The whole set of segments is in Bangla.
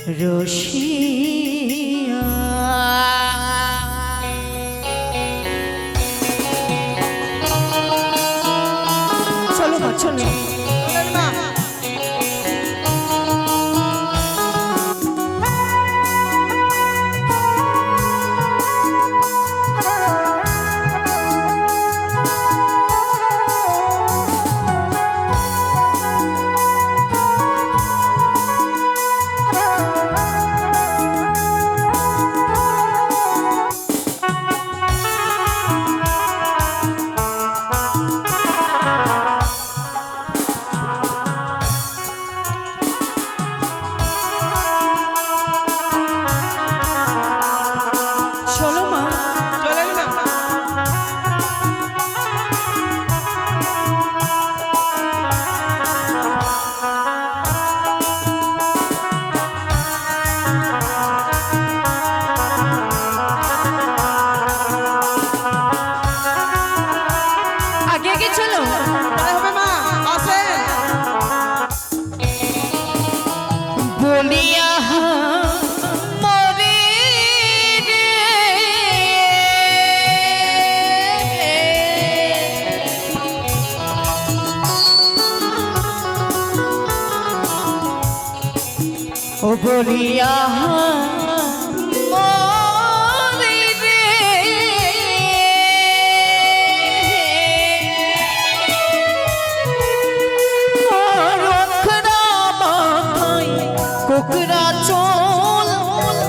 রসিয়া চলো মা চলো বলিয়া মরে রে ও বলিয়া মরে রে কোকড়া চোল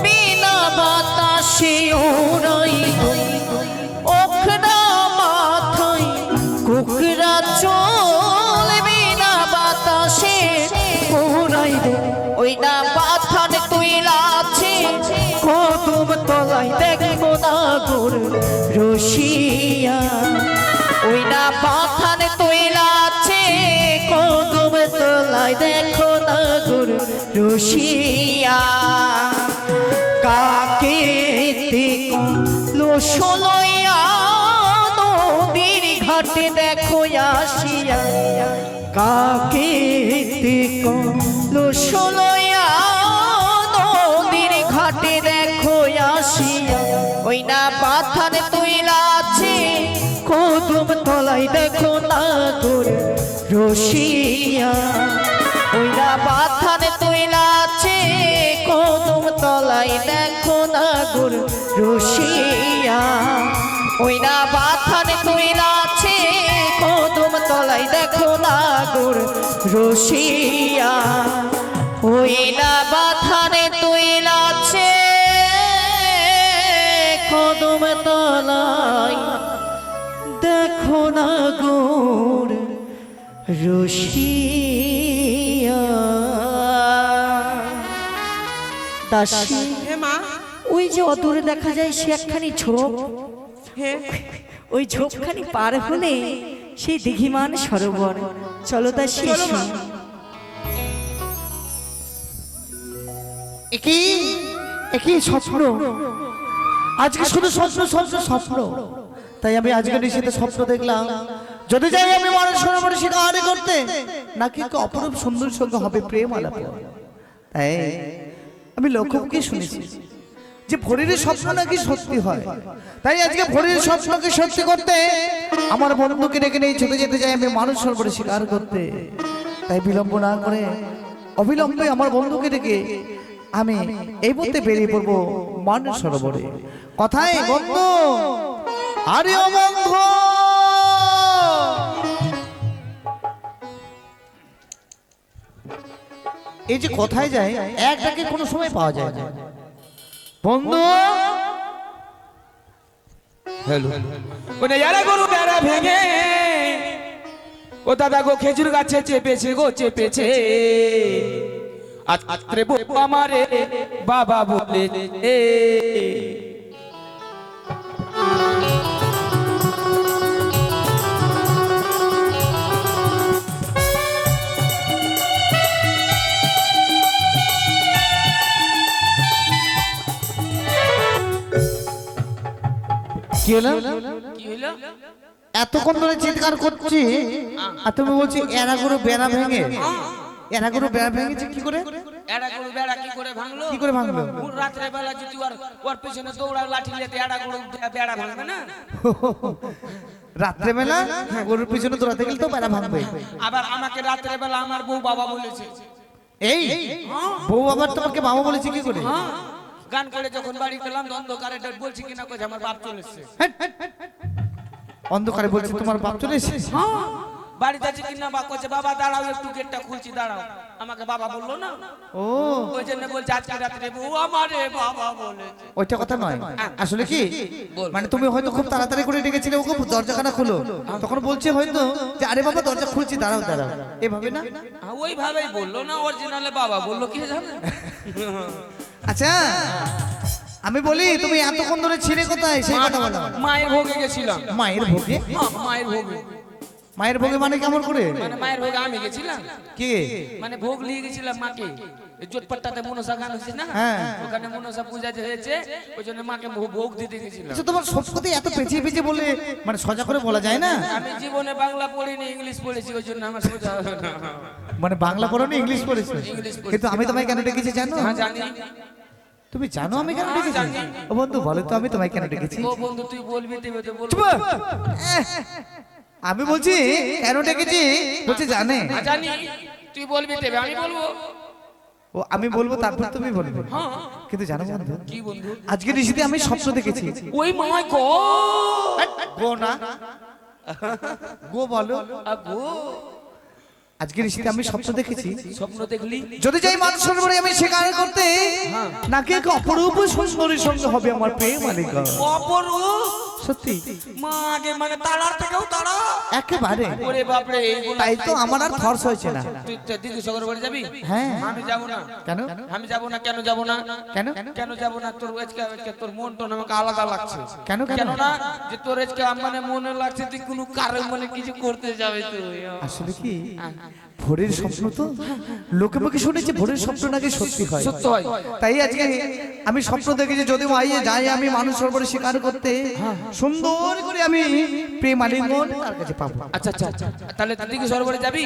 বিনা বাতাসে ওড়াই ওখড়া মাথায় কোকড়া চোল বিনা বাতাসে ওড়াই রে ওই না বাথান তুইলাছে কদম তলায় দেখবো না গোর রসিয়া ওই না বাথান তুইলাছে কদম তলায় দেখো না গোর রসিয়া কাকে লোসলয়া নদীর ঘাটে দেখো আসিয়া কাকে লোসলয়া নদীর ঘাটে দেখো আসিয়া ওই না পাথান তুইলাছে কদম তলায় দেখো না তোর রসিয়া ওই না পাথান তুইলাছে কদম তলায় দেখো না গোর রসিয়া ওই না পাথান তুইলাছে কদম তলায় দেখো না গোর রসিয়া ওই না পাথানে তুইলাছে কদম তলায় দেখো না গোর রসিয়া দাসী ওই যে অদূরে দেখা যায় সে একখানি ঝোপ ওই ঝোপখানি পার হলে সেই দিঘিমান সরোবর চলো দাসী একই স্বপ্ন আজকে শুধু স্বপ্ন স্বপ্ন স্বপ্ন তাই আমি আজকে নিশীতে স্বপ্ন দেখলাম যদি যাই আমি মানুষ সরোবরে শিকার করতে নাকি অপরূপ সুন্দর সঙ্গে হবে প্রেম আলাপ তাই আমি লোককে শুনেছি যে ভোরের স্বপ্ন নাকি সত্যি হয় তাই আজকে ভোরের স্বপ্নকে সত্যি করতে আমার বন্ধুকে ডেকে নিয়ে ছুটে যেতে যাই আমি মানুষ সরোবরে শিকার করতে তাই বিলম্ব না করে অবিলম্বে আমার বন্ধুকে ডেকে আমি এই পথে বেরিয়ে পড়বো মানুষ সরোবরে কথায় বন্ধু আরে ও বন্ধু এই যে কোথায় যায় এক ডাকে কোনো সময় পাওয়া যায় না বন্ধু হ্যালো ওনে যারা গরু বেড়া ভেঙে ও দাদা গো খেজুর গাছে চেপেছে গো চেপেছে আজ রাত্রে বউ আমারে বাবা বলে কি হলো এতক্ষণ ধরে চিৎকার করছি আর তুমি বলছি এরা গরু বেড়া ভেঙে এরা গরু বেড়া ভেঙেছে কি করে এড়া গরু বেড়া কি করে ভাঙলো? কি করে ভাঙলো? রাত্রে বেলা যদি ওর পিছনে দৌড়াও লাঠি নিয়ে এড়া গরু বেড়া ভাঙবে না? রাত্রে বেলা গরুর পিছনে দৌড়াতে গেলে তো বেড়া ভাঙবে। আবার আমাকে রাত্রে বেলা আমার বউ বাবা বলেছে। এই বউ আবার তোমাকে বাবা বলেছে কি করে? গান করে যখন বাড়ি গেলাম অন্ধকারে বলছি কিনা কইছে আমার বাপ চলে এসেছে। অন্ধকারে বলছে তোমার বাপ চলে এসেছে? বাড়িতে আছে কিনা বা কইছে বাবা দাঁড়াও একটু গেটটা খুলছি দাঁড়াও। আমাকে বাবা বললো না, ও ওই জন্য বলছে আজকে রাত্রে বউ আমারে বাবা বলেছে। ওইটা কথা নয়, আসলে কি মানে তুমি হয়তো খুব তাড়াতাড়ি করে ডেকেছিলে ওকে দরজাখানা খুলো, তখন বলছে হয়তো যে আরে বাবা দরজা খুলছি দাঁড়াও দাঁড়াও, এভাবে না? ওইভাবেই বললো না, অরিজিনালে বাবা বললো কি জানে। আচ্ছা আমি বলি তুমি এতক্ষণ ধরে ছিলে কোথায় সেই কথা বলো। মায়ের ভোগে গেছিলাম। মায়ের ভোগে? মায়ের ভোগে। মায়ের ভোগে মানে কেমন করে? মানে মায়ের ভোগে আমি গেছিলাম। কি মানে ভোগ নিয়ে গেছিলাম মাকে। জোটপাট্টাতে মনসা গান হচ্ছে না, ওখানে মনসা পূজা হয়েছে, ওই জন্য মাকে ভোগ দিতে গেছিলাম। আচ্ছা তোমার সব কথা এত পেঁচিয়ে পেঁচিয়ে বলে মানে সোজা করে বলা যায় না? আমি জীবনে বাংলা পড়িনি, ইংলিশ পড়েছি, ওই জন্য আমার সোজা মানে বাংলা পড়োনি ইংলিশ পড়েছো? কিন্তু আমি তোমায় কেন ডেকেছি জানো? হ্যাঁ জানি। তুমি জানো আমি কেন ডেকেছি? ও বন্ধু বলো তো আমি তোমায় কেন ডেকেছি? ও বন্ধু তুই বলবি তুই বল। আমি বলছি কেন ডেকেছি বলছি জানে? জানি, তুই বলবি দেবে আমি বলবো। ও আমি বলবো তারপর তুমি বলবে। কিন্তু জানো বন্ধু কি বন্ধু? আজকে নিশিতে আমি স্বপ্ন দেখেছি। ওই মাই গড। গো না গো বলো। গো। আজকে নিশিতে আমি স্বপ্ন দেখেছি। স্বপ্ন দেখলি? যদি যাই মানুষ সরোবরে আমি শিকার করতে, নাকি এক অপরূপ সুন্দরীর সঙ্গে হবে আমার প্রেম মালিকা। অপরূপ? সত্যি মা আগে মানে তাড়ার থেকেও তাড়া একেবারে। ওরে বাপ রে, এইগুলো তাই তো আমার আর খরচ হয়েছে না। তুই দিদি সগর বাড়ি যাবি? হ্যাঁ আমি যাব না। কেন? আমি যাব না। কেন যাব না? কেন? কেন যাব না? তোর আজকে তোর মন তো আমাকে আলাদা লাগছে। কেন কেন? কেন না যে তোর আজকে মানে মনে লাগছে তুই কোনো কারণ মানে কিছু করতে যাবে তুই। আসলে কি ভোরের স্বপ্ন তো লোকে মুখে শুনেছি ভোরের স্বপ্ন নাকি সত্যি হয়। সত্য হয়। তাই আজকে আমি স্বপ্ন দেখেছি যদি মাইয়ে যাই আমি মানুষ সরোবরে শিকার করতে, সুন্দর করে আমি প্রেম আলিঙ্গন তার কাছে পাবো। আচ্ছা আচ্ছা আচ্ছা, তাহলে দিদি সরোবরে যাবি?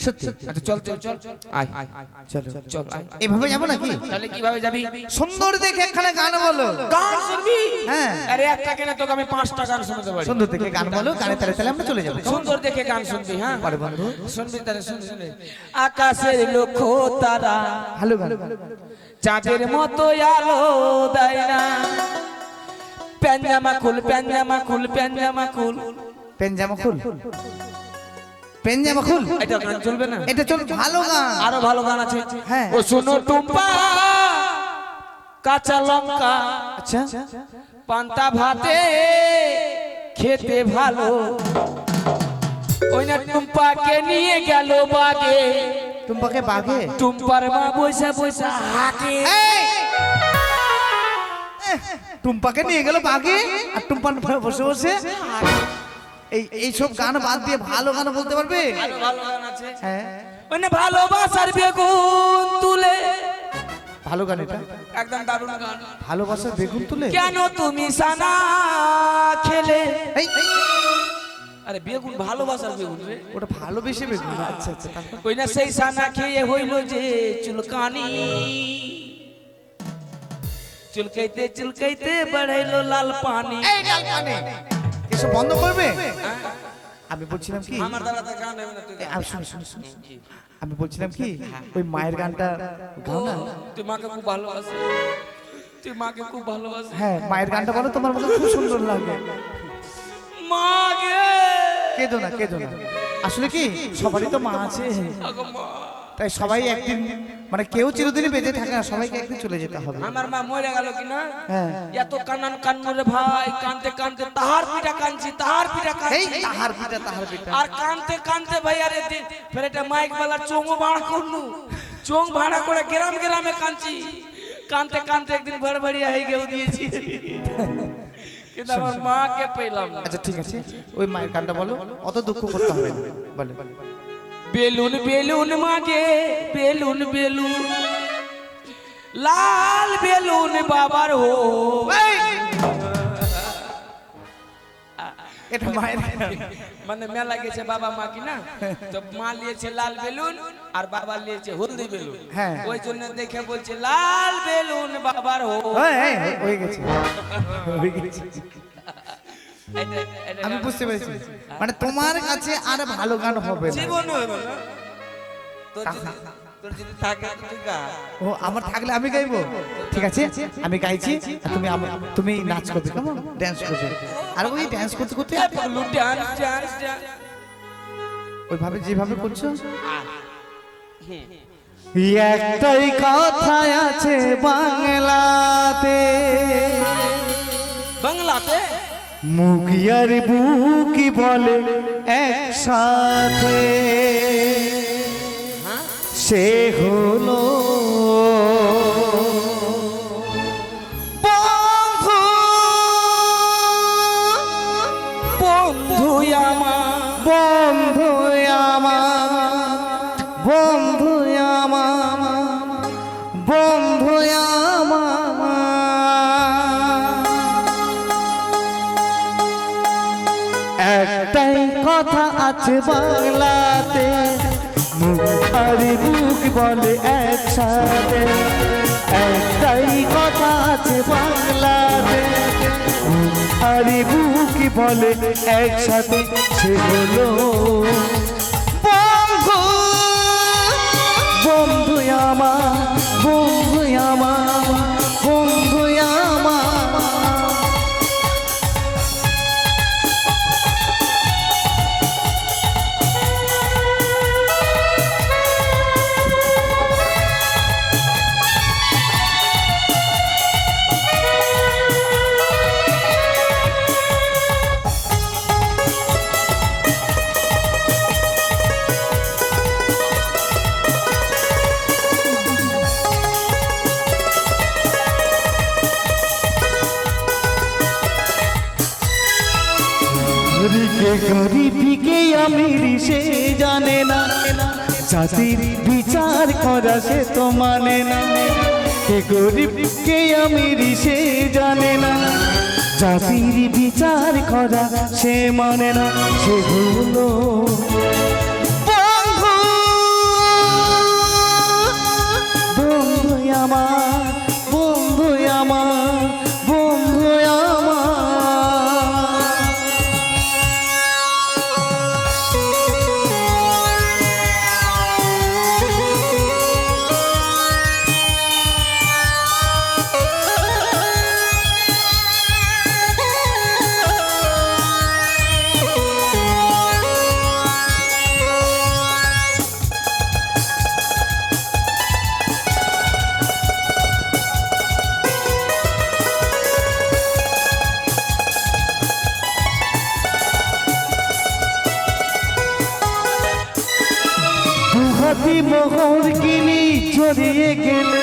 সত্যি? আচ্ছা চল চল চল, আয় আয় চলো চল আয়। এভাবে যাবো নাকি? তাহলে কিভাবে যাবি? সুন্দর দেখে একখানে গান বলো। গান শুনবি? হ্যাঁ। আরে একটা কেন তোকে আমি 5টা গান শোনাতে পারি। সুন্দর দেখে গান বলো, গানে তালে তালে আমরা চলে যাবো। সুন্দর দেখে গান শুনবি। হ্যাঁ পারে বন্ধু শুনবি তাহলে শুন শুনে। আকাশের লক্ষ্য তারা ভালো গান। চাঁদের মতো আলো দেয় না, প্যাঞ্জামা খুল প্যাঞ্জামা খুল প্যাঞ্জামা খুল। পেনজামা খুল পেনজামা খুল। এটা গান চলবে না? এটা চল ভালো গান। আরো ভালো গান আছে। হ্যাঁ। ও শোনো টুম্পা কাঁচা লঙ্কা আচ্ছা পান্তা ভাতে খেতে ভালো, ওই না টুম্পাকে নিয়ে গেল বাগে, টুম্পাকে বাগে? টুম্পার মা বৈশা বৈশা হাঁকে। টুম্পাকে নিয়ে গেল বাগে আর টুম্পার বসে বসে এই সব গান বাদ দিয়ে ভালো গান বলতে পারবে? ভালো ভালো গান আছে। হ্যাঁ ওই না ভালোবাসার বেগুন তুলে, ভালো গান এটা, একদম দারুণ গান। ভালোবাসার বেগুন তুলে। কেন তুমি সানা খেলে? এই, আরে বেগুন ভালোবাসার বেগুন রে, ওটা ভালোবেসে বেগুন। আচ্ছা আচ্ছা তারপর? ওই না সেই সানা খেয়ে হইল যে চুলকানি, চুলকাইতে চুলকাইতে বাড়াইলো লাল পানি। এই লাল পানি এসব বন্ধ করবে? আমি বলছিলাম কি আমার দ্বারা তো গান হবে না, তুই গা। শুন আমি বলছিলাম কি ওই মায়ের গানটা গাও না। তুই মাকে খুব ভালোবাসিস, তুই মাকে খুব ভালোবাসিস। হ্যাঁ মায়ের গানটা বলো, তোমার মতো খুব সুন্দর লাগে। মাগে কেঁদো না কেঁদো না, আসলে কি সবারই তো মা আছে, আগো মা। তাই সবাই একদিন মানে কেউ চিরদিনই বেঁচে থাকে না, সবাইকে একদিন চলে যেতে হবে। আমার মা মরে গেল কিনা, হ্যাঁ এত কান্নান কান্না রে ভাই, কানতে কানতে তাহার পিঠা কানছি, তাহার পিঠা এই কানছি, তাহার পিঠা আর কানতে কানতে ভাই আরে ফের এটা মাইক বেলা চোঙও ভাড়া করলু, চোঙ ভাড়া করে গ্রাম গ্রামে কানছি, কানতে কানতে একদিন ভড়ভড়িয়া হয়ে গেল দিয়েছি, কিন্তু আমার মাকে পেলাম না। আচ্ছা ঠিক আছে ওই মায়ের গানটা বলো, অত দুঃখ করতে হবে না, বলো। বেলুন বেলুন মাগে বেলুন বেলুন, লাল বেলুন বাবার হো। এটা মায়ের মানে মেলা গেছে বাবা মা কি না, তো মা নিয়েছে লাল বেলুন আর বাবা নিয়েছে হলদি বেলুন। হ্যাঁ। ওই জন্য দেখে বলছে লাল বেলুন বাবার হো। হয়ে গেছে হয়ে গেছে। আমি বুঝতে পেরেছি, মানে তোমার কাছে আর ভালো গান হবে না। জীবন হবে না। তোর যদি থাকে তো তুই গা। ও আমার থাকলে আমি গাইবো, ঠিক আছে আমি গাইছি আর তুমি নাচ করবে, কেমন ড্যান্স করবে, আর ওই ড্যান্স করতে করতে ডান্স ডান্স ডান্স ওইভাবে যেভাবে করছো। একটাই কথা আছে বাংলাতে, বাংলাতে মুখিয়ার বুকি বলে একসাথে, সে হলো বন্ধু, বন্ধু আমার বন্ধু আমার, বন্ধু আমার, বন্ধু আমার। একটাই কথা আছে বাংলাতে, মুখ আর বুক বলে একসাথে, একটাই কথা আছে বাংলাতে, মুখ আর বুক বলে একসাথে, সে হলো বন্ধু, বন্ধু আমার, বন্ধু আমার, বন্ধু আমার। গরিবকে আমির সে জানে না, জাতির বিচার করা সে তো মানে না, কে গরিবকে আমির সে জানে না, জাতির বিচার করা সে মানে না, সে হলো বন্ধু, বন্ধু আমার, বন্ধু আমার, বন্ধু আমার। হাতি মোহর কিনি চড়িয়ে গেলে,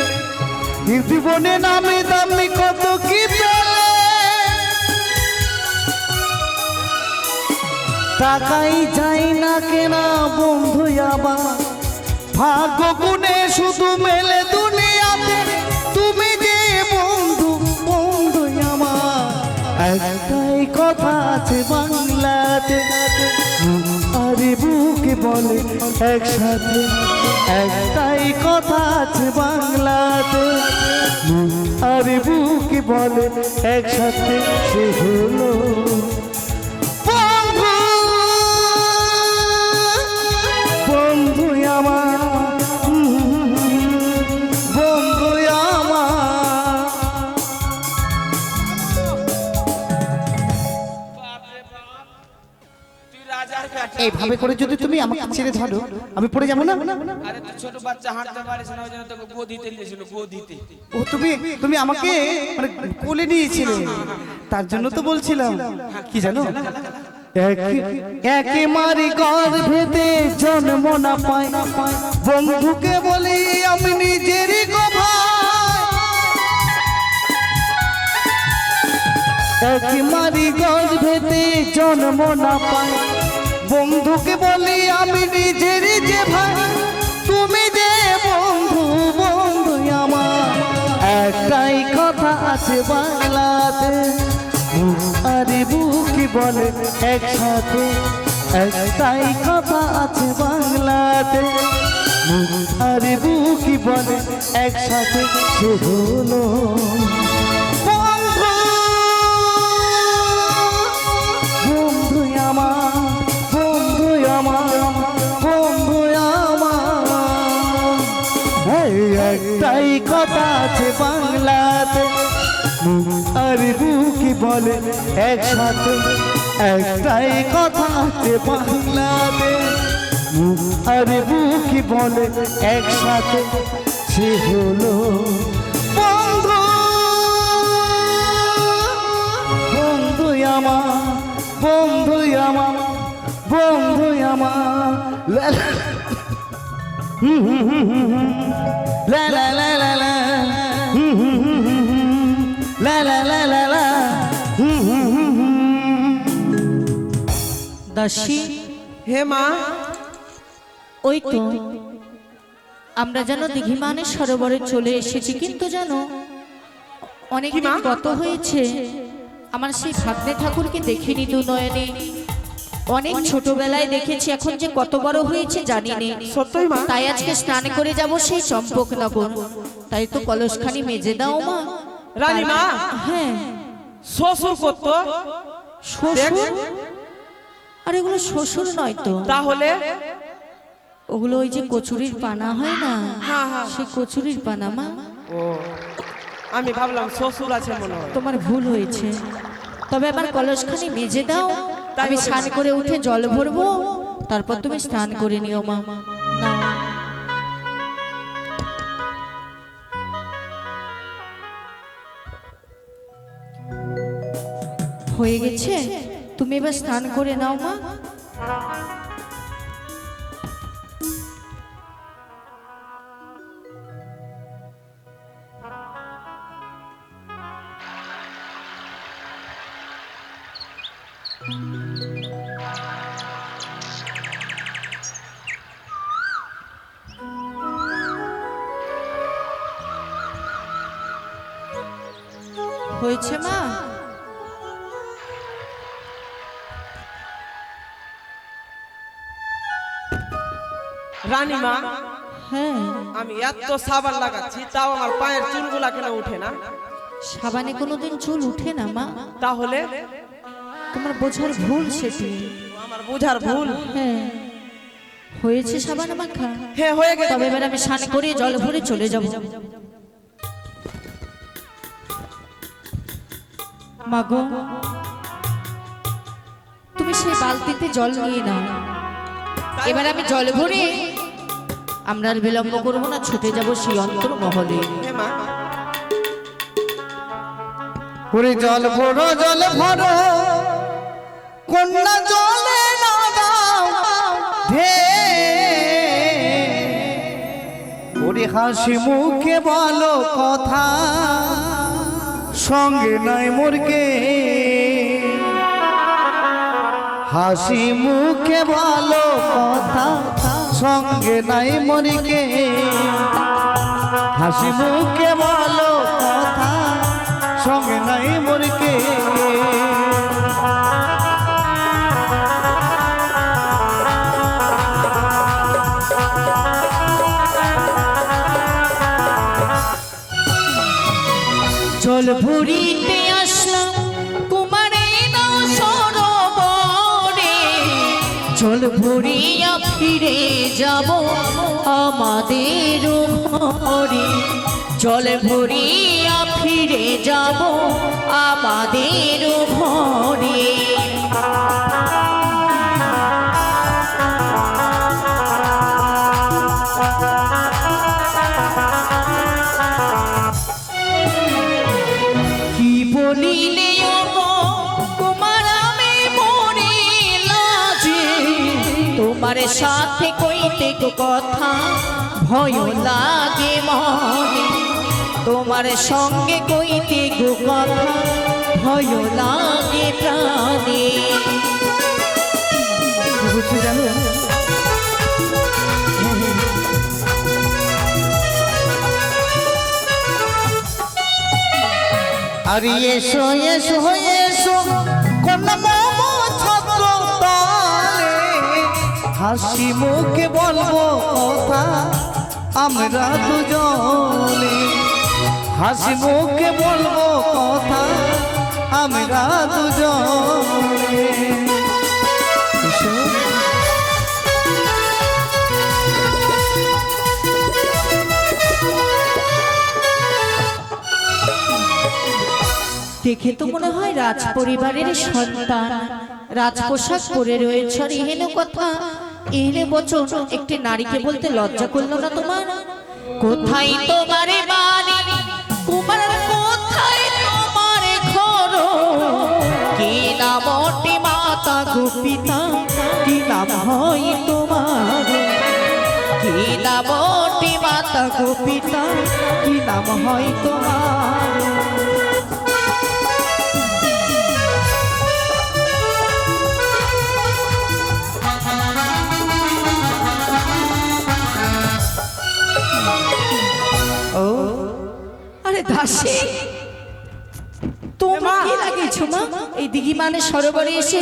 জীবনে নামে দামি কত কি পেলে, টাকাই যাই না কেনা বন্ধু আমার, ভাগ্য গুণে শুধু মেলে দুনিয়াতে, তুমি যে বন্ধু, বন্ধু আমার। একটাই কথা আছে বাংলাতে, আরে বুকে বলে একসাথে, একটাই কথা আছে বাংলাতে, আরে বুকে বলে একসাথে, সে হলো বন্ধু, বন্ধু আমার, বন্ধু আমার। তুই রাজার কাছে এইভাবে করে যদি তুমি আমাকে ছেড়ে ধরো, আমি পড়ে যাবো না। আরে তুই ছোট বাচ্চা হাঁটতে পারিস না, ওই জন্য তোকে গোদিতে নিয়েছিল, গোদিতে। ও তুমি আমাকে মানে কোলে নিয়েছিলে, তার জন্য তো বলছিলাম কি জানো, একে মারি গর্ভেতে জন্ম না পায়, বন্ধুকে বলি আমি নিজেরই গো ভাই, একে মারি গর্ভেতে জন্ম না পায়, বন্ধুকে বলি আমি নিজেরই যে ভাই, তুমি যে বন্ধু, বন্ধু আমার। একটাই কথা আছে বাংলাতে, আরে বুকে বলে একসাথে একটাই কথা আছে বাংলাতে মুখ আর বুকি বলে একসাথে সে হলো বন্ধু আমার বন্ধু আমার বন্ধু আমার এই একটাই কথা আছে বাংলাতে আর বুকি বলে একসাথে একটাই কথা আছে বাংলাতে আর বুকি বলে একসাথে সে হলো বন্ধু বন্ধু আমার বন্ধু আমার বন্ধু আমার লা লা লা লা লা লা লা লা লা লা লা দাসী হে মা, ওই তো আমরা যেন দিঘিমানের সরোবরে চলে এসেছি, কিন্তু জানো অনেক দিন গত হয়েছে আমার সেই ভাগ্নে ঠাকুরকে দেখিনি দু নয়নে। অনেক ছোটবেলায় দেখেছি, এখন যে কত বড় হয়েছে জানি না। সত্যই মা? তাই আজকে স্নান করে যাব সেই চম্পকনগর। তাই তো কলসখানি মেজে দাও মা। রানীমা, হ্যাঁ শ্বশুর করতো শ্বশুর? আর এগুলো শ্বশুর নয় তো, তাহলে ওগুলো ওই যে কচুরির পানা হয় না, হ্যাঁ, হ্যাঁ। সে কচুরির পানা মা। ও, আমি ভাবলাম শ্বশুর আছে মনে হয়। তোমার ভুল হয়েছে। তবে আবার কলসখানি মেজে দাও, আমি স্নান করে উঠে জল ভরবো, তারপর তুমি স্নান করে নিও মা। নাও। হয়ে গেছে, তুমি এবার স্নান করে নাও মা। হয়েছে মা? রানীমা, হ্যাঁ, আমি এত সাবান লাগাচ্ছি তাও আমার পায়ের চুলগুলা কেন উঠে না? সাবানে কোনোদিন চুল উঠে না মা। তাহলে তোমার বোঝার ভুল সেটি। আমার বুঝার ভুল। হ্যাঁ, হয়েছে সাবান মাখা। হ্যাঁ, হয়ে গেছে। তবে এবার আমি স্নান করে জল ভরে চলে যাব। মাগো, তুমি সেই বালতিতে জল নিয়ে নাও। এবার আমি জল ভরে, আমরা আর বিলম্ব করবো না, ছুটে যাব সেই অন্তর্মহলে। হে মা, ওরে জল ভরো কন্যা জলে না দাও ঢে ওরে হাসি মুখে বলো কথা সঙ্গে নাই মোরকে হাসি মুখে বলো কথা সঙ্গে নাই মোরকে হাসি মুখে বলো কথা সঙ্গে নাই মোরকে জল ভরিতে আসলাম কুমারে নাও সরোবরে, জল ভরিয়া ফিরে যাব আমাদের ঘরে। জল ভরিয়া ফিরে যাব আমাদের ঘরে। কি বলিলে ওগো কুমার আমি মরে লাজে, তোমার সাথে কইতে গো কথা ভয় লাগে মনে। তোমার সঙ্গে কইতে গো কথা ভয় লাগে প্রাণে। বুঝতে জানো আর এসো এসো এসো কন্যা হাসি মুখে বলবো কথা আমরা দুজনে, হাসি মুখে বলবো কথা আমরা দুজনে। দেখে তো মনে হয় রাজ পরিবারের সন্তান, রাজ পোশাক পরে রয়েছে। আর এহেন কথা, এহেন বচন একটি নারীকে বলতে লজ্জা করলো না তোমার? কোথায় তোমার বাড়ি কুমার, কোথায় তোমার ঘর, কি নাম ওটি মাতা গো পিতা, কি নাম হয় তোমার, কি নাম ওটি মাতা গো পিতা, কি নাম হয় তোমার? আরে দাসী, তোমার কি লাগেছো মা? এই দিঘি মানে সরোবরে এসে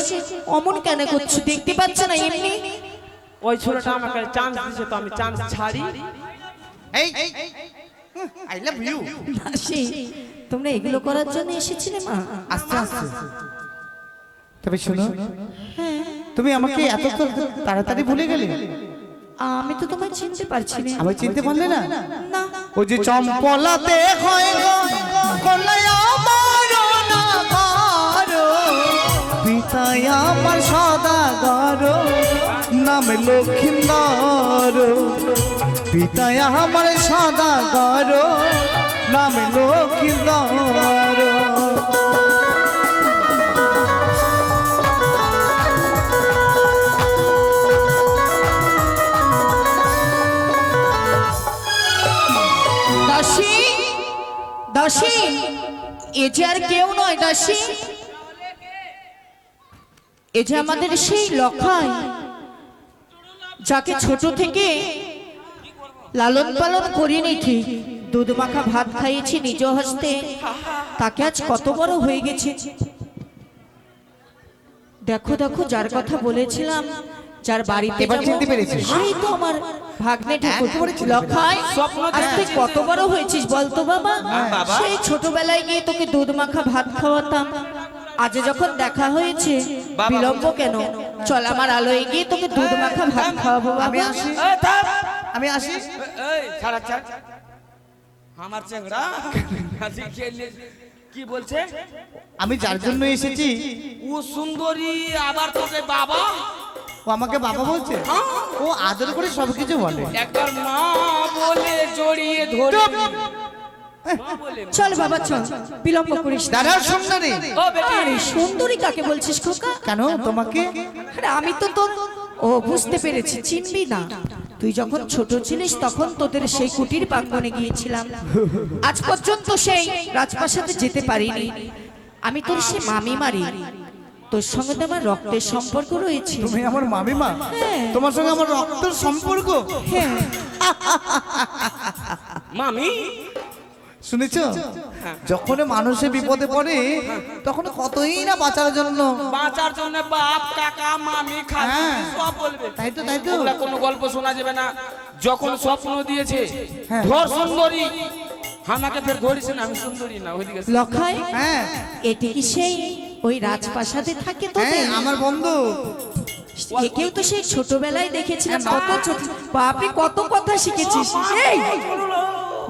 অমন কেন করছো? দেখতে পাচ্ছ না এমনি? ওই ছোটটা আমাকে চান্স দিছে তো আমি চান্স ছাড়ি। এই আই লাভ ইউ। দাসী, তোমরা এগুলো করার জন্য এসেছিলে মা? আস্তে আস্তে। তবে শোনো, তুমি আমাকে এত তাড়াতাড়ি ভুলে গেলে? আমি তো তোমায় চিনতে পারছি না। আমায় চিনতে পারলে না? না। ওই যে চম্পলাতে হয় গো কলাই আমার না করো, পিতায় আমার সদাগর নাম লক্ষিন্দর, পিতায় আমার সদাগর নাম লক্ষিন্দর। দাসী, দাসী, এ যে আর কেউ নয় দাসী, এ যে আমাদের সেই লখাই, যাকে ছোট থেকে লালন পালন করিনি, ঠিক দুধ মাখা ভাত খাইয়েছি নিজ হস্তে, তাকে আজ কত বড় হয়ে গেছে। দেখো দেখো, যার কথা বলেছিলাম, যার বাড়িতে এবার যাবো, চিনতে পেরেছিস? সেই তো আমার ভাগ্নে ঠাকুর। লখাই, আজ তুই কত বড় হয়েছিস বলতো বাবা? সেই ছোটবেলায় গিয়ে তোকে দুধ মাখা ভাত খাওয়াতাম, আজ যখন দেখা হয়েছে বিলম্ব কেন? চল আমার আলোয় গিয়ে তোকে দুধ মাখা ভাত খাওয়াবো। আমি আসি, আমি আসি। এই ছাড়া ছাড়, আমার চেংড়া আজি খেলে কি বলছে? আমি যার জন্য এসেছি ও সুন্দরী, আবার তোকে বাবা, ও আমাকে বাবা বলছে, ও আদর করে সবকিছু বলে। একবার মা বলে জড়িয়ে ধরে। চল বাবা চল, বিলম্ব করিস না। দাদা সুন্দরী। ও বেটি, আরে সুন্দরী কাকে বলছিস খোকা? কেন তোমাকে? আরে আমি তো তোর, ও বুঝতে পেরেছি, চিনবি না। তুই যখন ছোট ছিলিস তখন তোদের সেই কুটির প্রাঙ্গণে গিয়েছিলাম, আজ পর্যন্ত সেই রাজপ্রাসাদে যেতে পারিনি। আমি তোর সে মামি মারি, তোর সঙ্গে তো আমার রক্তের সম্পর্ক রয়েছে। তুমি আমার মামিমা? তোমার সঙ্গে আমার রক্তের সম্পর্ক? হ্যাঁ। মামি শুনেছো, যখন মানুষের বিপদে পড়ে তখন কতই না বাঁচার জন্য, বাঁচার জন্য বাপ কাকা মামি খালা হ্যাঁ। সব বলবে। তাই তো, তাই তো। ওগুলা কোনো গল্প শোনা যাবে না। যখন স্বপ্ন দিয়েছে হ্যাঁ। ধর সুন্দরী, আমাকে ফের ধরিস না, আমি সুন্দরী না ওইদিকে। লখাই, হ্যাঁ এটি কি সেই ওই রাজপ্রাসাদে থাকে হ্যাঁ, তোদের? আমার বন্ধু। একেও তো সেই ছোটবেলায় দেখেছিলাম, কত ছোট। বাপরে কত কথা শিখেছিস। এই,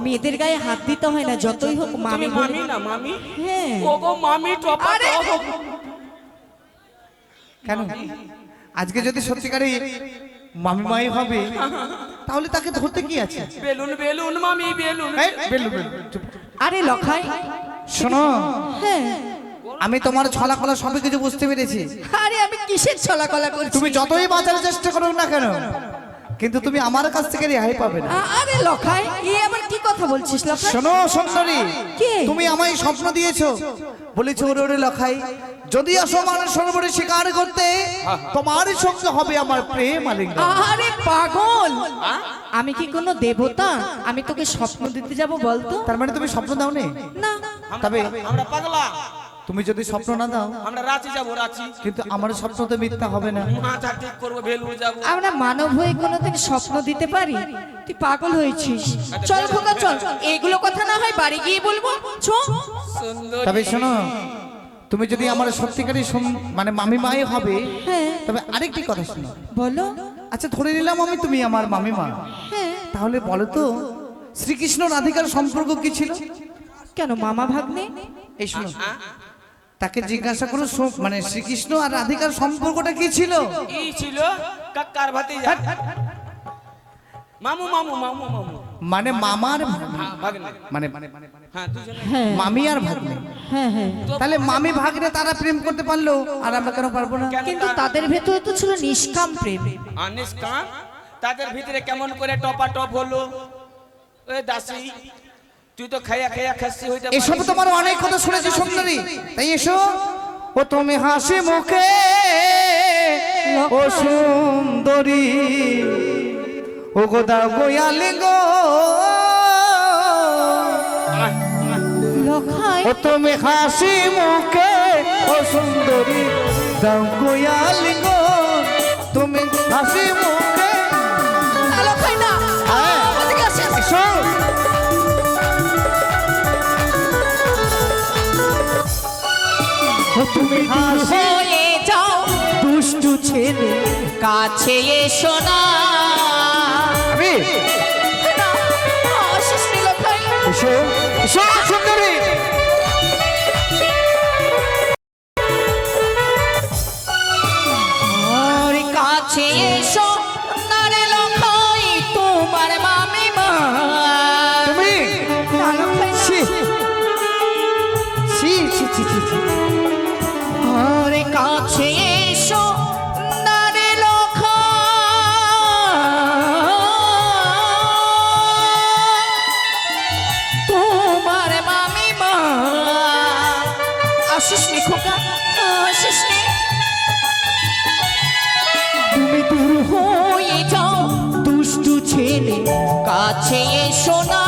মেয়েদের গায়ে হাত দিতে হয় না, যতই হোক তুমি মামি বলে। মামি না মামি? হ্যাঁ। ওগো মামি টপা আরে! টপ। কেন আজকে যদি সত্যিকারে মামিমাই হবে তাহলে তাকে ধরতে কি আছে? বেলুন বেলুন মামি বেলুন। এই, বেলু, বেলু, চুপ। আরে লখাই, শোনো, হ্যাঁ। আমি তোমার ছলা কলা সব কিছু বুঝতে পেরেছি। আরে আমি কিসের ছলাকলা করছি? তুমি যতই বাঁচার চেষ্টা করো না কেন, কিন্তু তুমি আমার কাছ থেকে রেহাই পাবে না। আরে লখাই, এ আবার কি কথা বলছিস লখাই? শোনো সুন্দরী, কে? তুমি আমায় স্বপ্ন দিয়েছো, বলেছো ওরে ওরে লখাই, যদি আসো মানুষ সরোবরে শিকার করতে, তোমার সঙ্গে হবে আমার প্রেম আলিঙ্গন। আরে পাগল, আমি কি কোনো দেবতা? আমি তোকে স্বপ্ন দিতে যাব বলতো? তার মানে তুমি স্বপ্ন দাও নি? না। তবে আমরা পাগলা। তুমি যদি স্বপ্ন না দাও আমরা রাঁচি যাবো রাঁচি। কিন্তু আমার স্বপ্ন তো মিথ্যা হবে না। মাথা ঠিক করবো, ভেলুর যাবো। আমরা মানব হয়ে কোনোদিন স্বপ্ন দিতে পারি? তুই পাগল হয়েছিস। চল খোকা চল, এইগুলো কথা না হয় বাড়ি গিয়ে বলবো। চল। সুন্দর। তবে শোনো, তুমি যদি আমার সত্যিকারই মানে মামি মাই হবে, হ্যাঁ তবে আরেকটি কথা শোনো। বলো। আচ্ছা ধরে নিলাম আমি তুমি আমার মামি মা, হ্যাঁ তাহলে বলো তো শ্রীকৃষ্ণ রাধিকার সম্পর্ক কি ছিল? কেন মামা ভাগ্নে? এই শোনো, তাকে জিজ্ঞাসা করো মানে শ্রীকৃষ্ণ আর রাধিকার সম্পর্কটা কি ছিল? কি ছিল? কাকার ভাতে যা। মামু মামু মামু মামু মানে মামার ভাগ্নে। মানে হ্যাঁ দুজনে। হ্যাঁ মামি আর ভাগ্নে। হ্যাঁ হ্যাঁ তাহলে মামি ভাগ্নে তারা প্রেম করতে পারলো, আর আমরা কেন পারবো না? কিন্তু তাদের ভেতরে তো ছিল নিষ্কাম প্রেম। আনিসকান তাদের ভিতরে কেমন করে টপা টপ হলো? ওই দাসী, তুই তো খাইয়া খাইয়া খাসি হইতে এসব পারিস। তোমার অনেক কথা শুনেছি সুন্দরী, তাই এসো। ও তুমি হাসি মুখে ও সুন্দরী, ও গোদা গোয়ালি গো, লখাই ও তুমি হাসি মুখে ও সুন্দরী, দাও গোয়ালি গো, তুমি হাসি মুখে। লখাই না হ্যাঁ, ওদিকে আসিস। এসো। ও তুমি হাসি হয়ে যাও দুষ্টু ছেলে, কাছে এসো না। আমি না, আসিস নি লখাই। এসো এসো সুন্দরী। আর কাছে এসো না রে লখাই, তোমার মামি মা। তুমি না, লখাই না। ছি ছি ছি ছি ছি ছি। আর কাছে এসো না রে লখাই, তোমার মামি মা। আসিস নি খোকা, আসিস নি। তুমি দূর হয়ে যাও দুষ্টু ছেলে, কাছে এসো না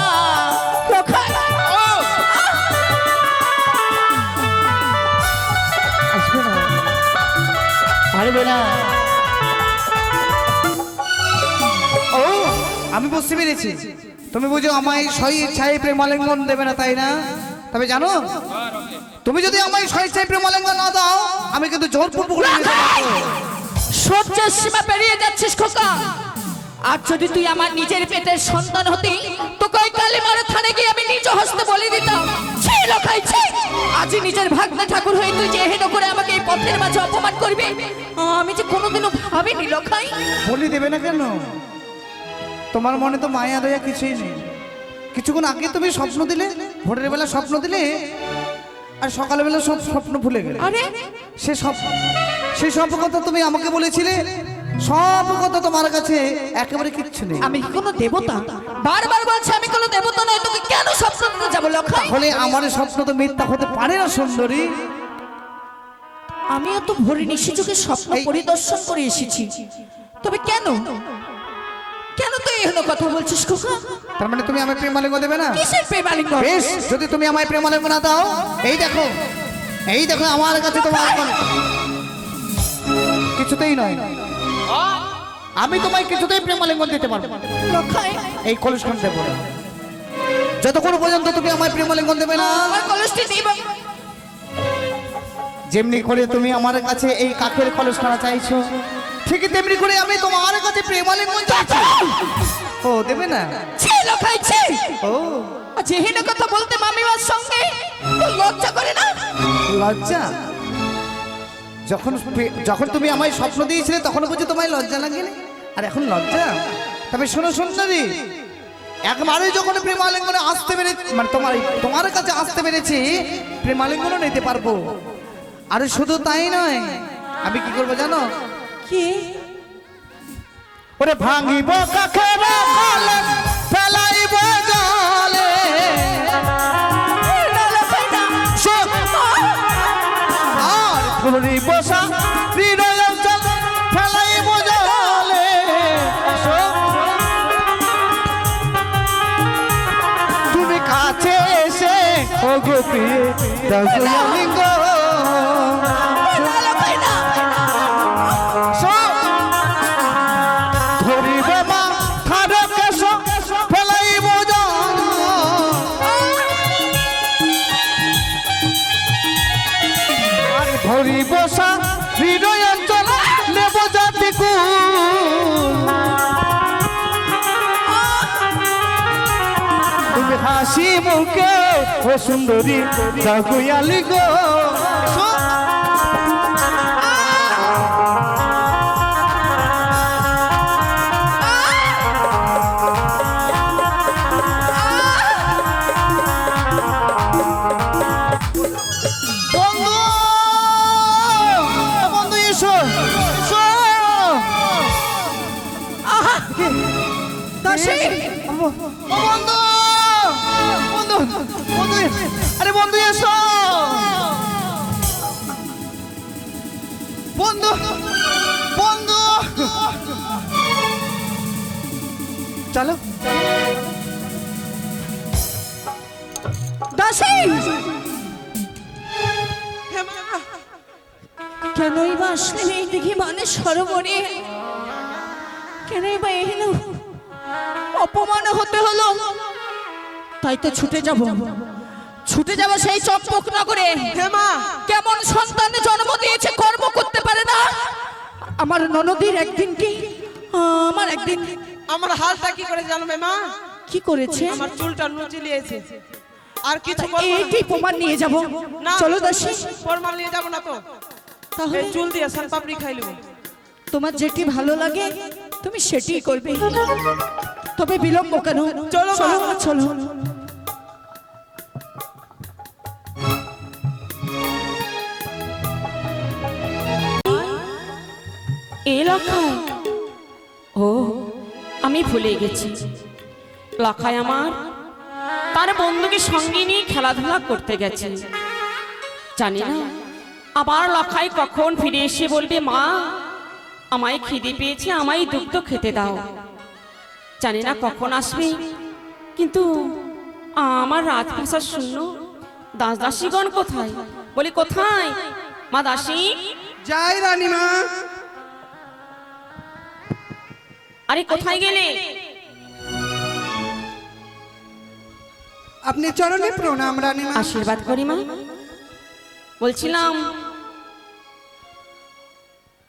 লখাই। আসবে না, পারবে না। ও আমি বুঝতে পেরেছি, তুমি বুঝো আমায় স্বেচ্ছায় প্রেমালিঙ্গন দেবে না, তাই না? তবে জানো, তুমি যদি আমায় স্বেচ্ছায় প্রেমালিঙ্গন না দাও, আমি কিন্তু জোরপূর্বক নিয়ে যাবো। সহ্যের সীমা পেরিয়ে যাচ্ছিস খোকা। আর যদি তুই আমার নিজের পেটের সন্তান হতি, তোকে ওই কালীমার থানে গিয়ে আমি নিজ হস্তে বলে দিতাম। ছি লখাই ছি। আজ নিজের ভাগ্নে ঠাকুর হয়ে তুই যে হেন করে আমাকে এই পথের মাঝে অপমান করবি, আমি যে কোনোদিনও ভাবিনি লখাই। বলি দেবে না কেন? তোমার মনে তো মায়া দয়া কিছুই নেই। কিছুক্ষণ আগে তুমি স্বপ্ন দিলে, ভোরের বেলা স্বপ্ন দিলে, আর সকালবেলা সব স্বপ্ন ভুলে গেলে। আরে সেই সব কথা তুমি আমাকে বলেছিলে, সব কথা তোমার কাছে একেবারে কিচ্ছু নেই। আমি কি কোনো দেবতা? বারবার বলছি আমি কোনো দেবতা নই, তোকে কেন স্বপ্ন দিতে যাবো লখাই? তাহলে আমার স্বপ্ন তো মিথ্যা হতে পারে না সুন্দরী। আমিও তো ভোরে নিশিচুকে স্বপ্ন পরিদর্শন করে এসেছি, তবে কেন কেন তুই এহেন কথা বলছিস খোকা? তার মানে তুমি আমায় প্রেমালিঙ্গ দেবে না? কিসের প্রেমালিঙ্গ? বেশ, যদি তুমি আমায় প্রেমালিঙ্গ না দাও, এই দেখো আমার কাছে তোমার কিছুতেই নয়। আমি তোমায় কিছুতেই প্রেমালিঙ্গন দিতে পারবো না। লখাই এই কলসখান দেবো না যতক্ষণ পর্যন্ত তুমি আমায় প্রেমালিঙ্গন দেবে না। আমার কলসটি নেই বাবা। যেমনি করে তুমি আমার কাছে এই কাকের কলসখানা চাইছো, ঠিক তেমনি করে আমি তোমার কাছে প্রেমালিঙ্গন চাইছি। ও দেবে না? ছি লখাই ছি। ও যেহেন কথা বলতে মামিমার সঙ্গে তোর লজ্জা করে না? লজ্জা? যখন তুমি আমায় স্বপ্ন দিয়েছিলে তখন বুঝি তোমায় লজ্জা লাগেনি, আর এখন লজ্জা? তবে শোনো সুন্দরী, একবারে যখন প্রেমালিঙ্গনে আসতে পেরেছি, মানে তোমার কাছে আসতে পেরেছি, প্রেমালিঙ্গনও নিতে পারবো। আর শুধু তাই নয়, আমি কি করবো জানো? কি? ওরে ভাঙিব কাকের কলস, ফেলাইব জলে। না লখাই না। আর ফুলি বসা হৃদয় অঞ্চল ফেলাইব জলে। তুমি কাছে এসে ও গোপী দাসয়ালিঙ্গ ধরিব মা খার কেশ ফেলাইব জান ধরিব সা হৃদয় অঞ্চল নেব জাতি তুমি হাসি মুখে ও সুন্দরী দাগুয়ালি গো বন্ধু বন্ধু এসো এসো দাসী বন্ধু বন্ধু বন্ধু আরে বন্ধু এসো বন্ধু বন্ধু চলো দাসী কেনই বা আসলেন এই দিঘি মানে সরোবরে? কেনই বা এলো? অপমান হতে হলো, তাই তো ছুটে যাব সেই চম্পক নগরে। কেমন সন্তান জন্ম দিয়েছে, কর্ম করতে পারে না। আমার ননদীর একদিন কি আমার একদিন আমার হালটা কি করে জানবে মা? কি করেছে? আমার চুলটা নুচিলিয়েছে। আর কিছু বলবো না। এইটি প্রমাণ নিয়ে যাব। না, চলো দাসী। প্রমাণ নিয়ে যাব না তো। তাহলে এই চুল দিয়ে সান পাপড়ি খাইলব। তোমার যেটি ভালো লাগে তুমি সেটিই করবে, তবে বিলম্ব কেন? চলো চলো মা। চলো। এই লাখায়, ও আমি ভুলে গেছি, লাখায় আমার তার বন্ধুকে সঙ্গে নিয়ে খেলাধুলা করতে গেছে। জানি না আবার লাখায় কখন ফিরে এসে বলবে, মা আমায় খিদে পেয়েছে, আমায় দুগ্ধ খেতে দাও। জানি না কখন আসবে, কিন্তু আমার রাজপ্রাসাদ শূন্য। দাস দাসীগণ কোথায়? বলি কোথায় মা দাসী? যাই রানীমা। আরে কোথায় গেলে? আপনি চরণে প্রণাম রানীমা। আশীর্বাদ করি মা। বলছিলাম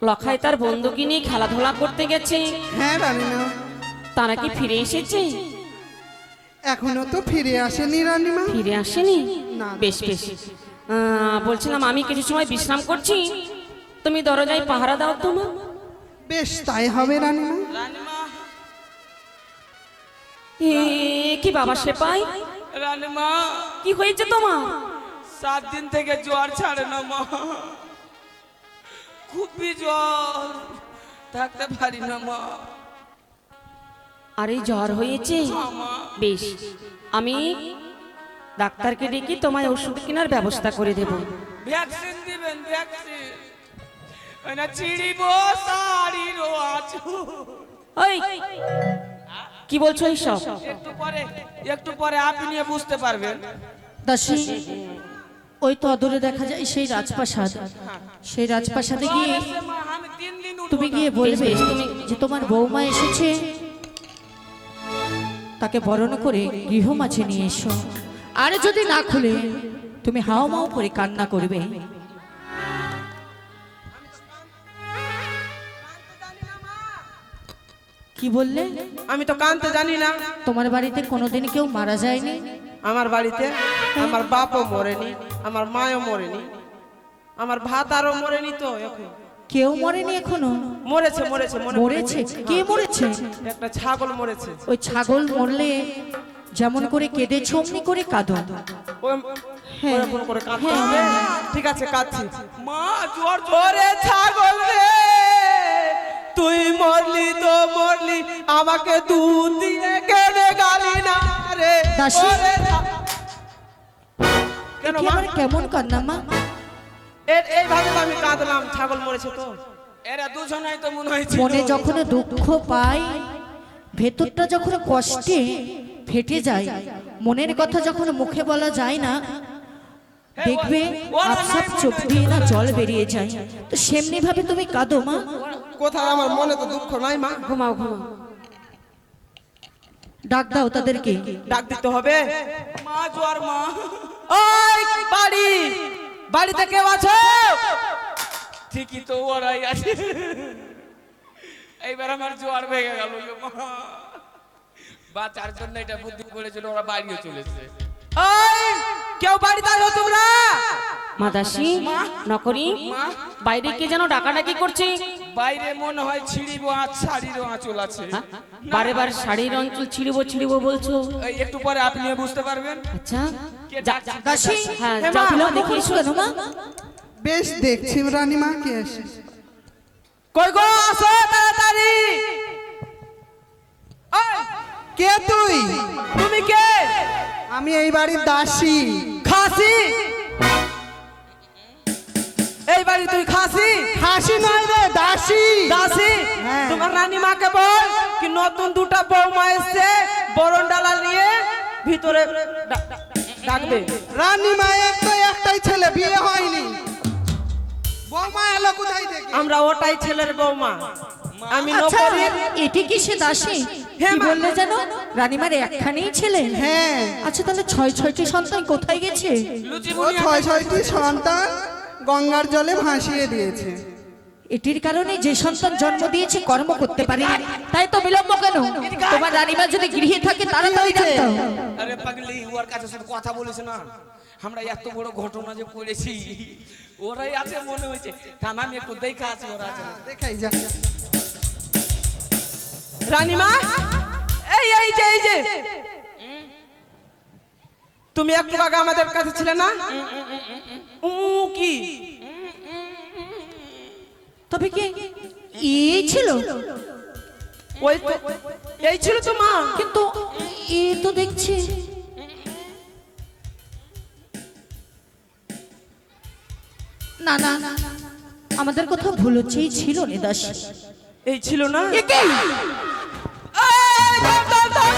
লখাই তার বন্ধুকে নিয়ে খেলাধুলা করতে গেছে, হ্যাঁ রানীমা। তারা কি ফিরে এসেছে? এখনো তো ফিরে আসেনি রানীমা। ফিরে আসেনি? না। বেশ বেশ। বলছিলাম আমি কিছু সময় বিশ্রাম করছি, তুমি দরজায় পাহারা দাও তো মা। বেশ তাই হবে রানীমা। কি বাবা সে পাই, রানীমা কি হয়েছে তোমার? 7 দিন থেকে জ্বর ছাড়ে না মা, খুবই জ্বর, থাকতে পারি না মা। আরে জ্বর হয়েছে? বেশ, আমি ডাক্তারকে ডেকে তোমায় ওষুধ কেনার ব্যবস্থা করে দেব। ভ্যাকসিন দিবেন? ভ্যাকসিন ওই না চিড়িব শাড়ির আছু। ওই কি বলছো এইসব? একটু পরে আপনি নিয়ে বুঝতে পারবেন। দাসী, ওই তো অদূরে দেখা যায় সেই রাজপ্রাসাদ। সেই রাজপ্রাসাদে গিয়ে আমি 3 দিন তুমি গিয়ে বলবে যে তোমার বৌমা এসেছে, তাকে বরণ করে গৃহ মাঝে নিয়ে এসো। আর যদি না খুলে তুমি হাও মাও করে কান্না করবে। কি বললে? আমি তো কানতে জানি না। তোমার বাড়িতে কোনোদিন কেউ মারা যায়নি? আমার বাড়িতে আমার বাপও মরেনি, আমার মাও মরেনি, আমার ভাত আরও মরেনি তো এখন। কেউ মরেনি এখনো? মরেছে মরেছে মরেছে? কে মরেছে? একটা ছাগল মরেছে। ওই ছাগল মরলে যেমন করে কেঁদেছো অমনি করে কাঁদো। হ্যাঁ, ওরকম করে কাঁদতে হ্যাঁ, হবে? হ্যাঁ। ঠিক আছে, কাঁদছি। মা জ্বর ওরে ছাগল রে, তুই মরলি তো মরলি, আমাকে দুধ দিয়ে কেনে গালি না রে। দাসী, ওরে কেন মা? একেবারে কেমন কান্না মা? এইভাবে তো আমি কাঁদলাম, ছাগল মরেছে তো। এরা দুজনেই তো মনে হয়েছে মনে যখন দুঃখ পাই, ভেতরটা যখন কষ্টে ফেটে যায়, মনের কথা যখন মুখে বলা যায় না, দেখবে আফসাপ চোখ দিয়ে না জল বেরিয়ে যায়। তো সেমনি ভাবে তুমি কাঁদো মা। কোথায় আমার মনে তো দুঃখ নাই মা। ঘুমাও ঘুমাও, ডাক দাও তাদেরকে। ডাক দিতে হবে। মা জোয়ার মা, ওই বাড়ি, বাড়িতে কেউ আছো? ঠিকই তো ওরাই আছে। এইবার আমার জোয়ার ভেঙে গেল। বাচ্চার জন্য এটা বুদ্ধি করেছিল, ওরা বাড়িও চলেছে। ওই কেউ বাড়িতে আছো তোমরা? মাদাসী নকরি মা, বাইরে কে যেন ডাকাডাকি করছে। বাইরে মনে হয় ছিড়িব আঁচ, শাড়িরও আঁচল আছে। হ্যাঁ? বারে বারে শাড়ির অঞ্চল ছিড়বো বলছো। এই একটু পরে আপনিও বুঝতে পারবেন। আচ্ছা কে ডাকছে? দাসী, হ্যাঁ হে যাও মা, ফিলো দেখি দেখি। কেন মা? বেশ দেখছি রানীমা কে এসে। কই গো, আসো তাড়াতাড়ি। ওই, কে তুই? তুমি কে? আমি এই বাড়ির দাসী। খাসি? এই বাড়ি তুই খাসি? হাসি নয় রে, দাসী। দাসি? হ্যাঁ। তোমার রানীমাকে বল কি নতুন দুটো বৌমা এসছে, বরণ ডালা নিয়ে ভিতরে ডাকবে। রানীমা একটাই ছেলে, বিয়ে হয়নি। বৌমা এলো কোথায় থেকে? আমরা ওটাই ছেলের বৌমা। আমি আচ্ছা, নকরি। এটি কি সে দাসী? হ্যাঁ, কি মা। বললে জানো? রানীমার একখানেই ছেলে? হ্যাঁ, আচ্ছা, তাহলে 6টি সন্তান কোথায় গেছে? লুচি ও বুনি 6টি সন্তান গঙ্গার জলে ভাসিয়ে দিয়েছে। এটির কারণে যে সন্তান জন্ম দিয়েছে কর্ম করতে পারেনি, তাই তো বিলম্ব কেন? তোমার রানীমা যদি গৃহে থাকে তাড়াতাড়ি ডাক দাও। আরে পাগলি, ওর কাছে শুধু কথা বলিস না। আমরা এত বড় ঘটনা যে করেছি, ওরাই আছে মনে হয়েছে। থাম, আমি একটু দেখা আছি ওরা আছে। দেখাই যা। রানীমা, এই এই যে এই যে তুমি একটু আগে আমাদের কাছে ছিলে না? কি তবে কি এই ছিল? ওই তো, এই ছিল তো মা। কিন্তু এ তো দেখছি না না, আমাদের কথা ভুল হচ্ছে, এই ছিল না দাসী। এই ছিল না? একেই এই, থাম, থাম, থাম।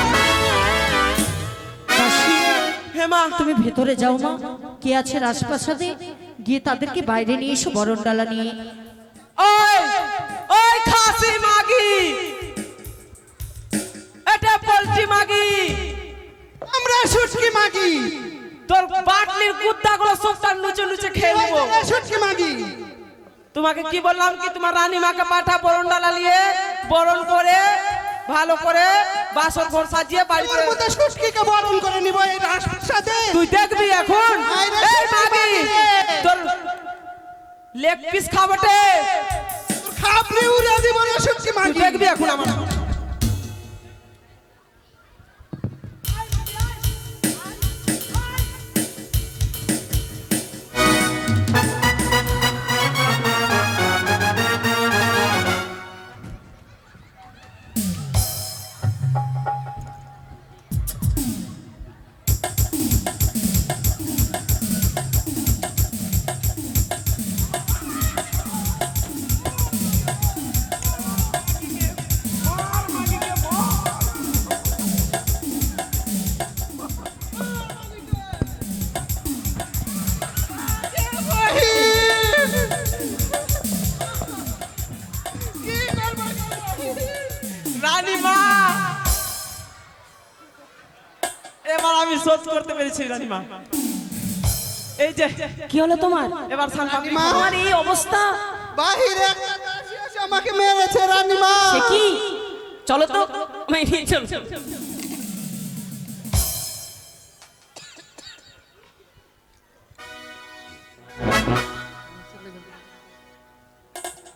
দাসী, হে মা, তুমি ভেতরে যাও মা। কে আছে রাজপ্রাসাদে? গিয়ে তাদেরকে বাইরে নিয়ে এসো বরণ ডালা নিয়ে। ওই ওই খাসি মাগি, এটা পোল্ট্রি মাগি। আমরা শুটকি মাগি। তোর বাটলির কুত্তাগুলো সবটা নুচে নুচে খেয়ে নেবো। শুটকি মাগি। তোমাকে কি বললাম কি তোমার রানীমাকে পাঠা বরণ ডালা নিয়ে বরণ করে ভালো করে বাসর ঘর সাজিয়ে বাড়িতে। তোর মতো শুটকিকে বরণ করে নিব এই রাজপ্রাসাদে। তুই দেখবি এখন। আইরে এই শুটকি মাগি, মাগি। তোর লেগ পিস খাবটে। খাপড়ি উড়ে দিব রে শুটকি তুই মাগি। দেখবি এখন আমার। রানীমা, এবার আমি শোধ করতে পেরেছি রানীমা। এই যে কি হলো তোমার? এবার শান্ত। তোমার এই অবস্থা বাহিরে একটা দাসী এসে আমাকে মেরেছে রানীমা। সে কি? চলো তো আমায় নিয়ে চলো।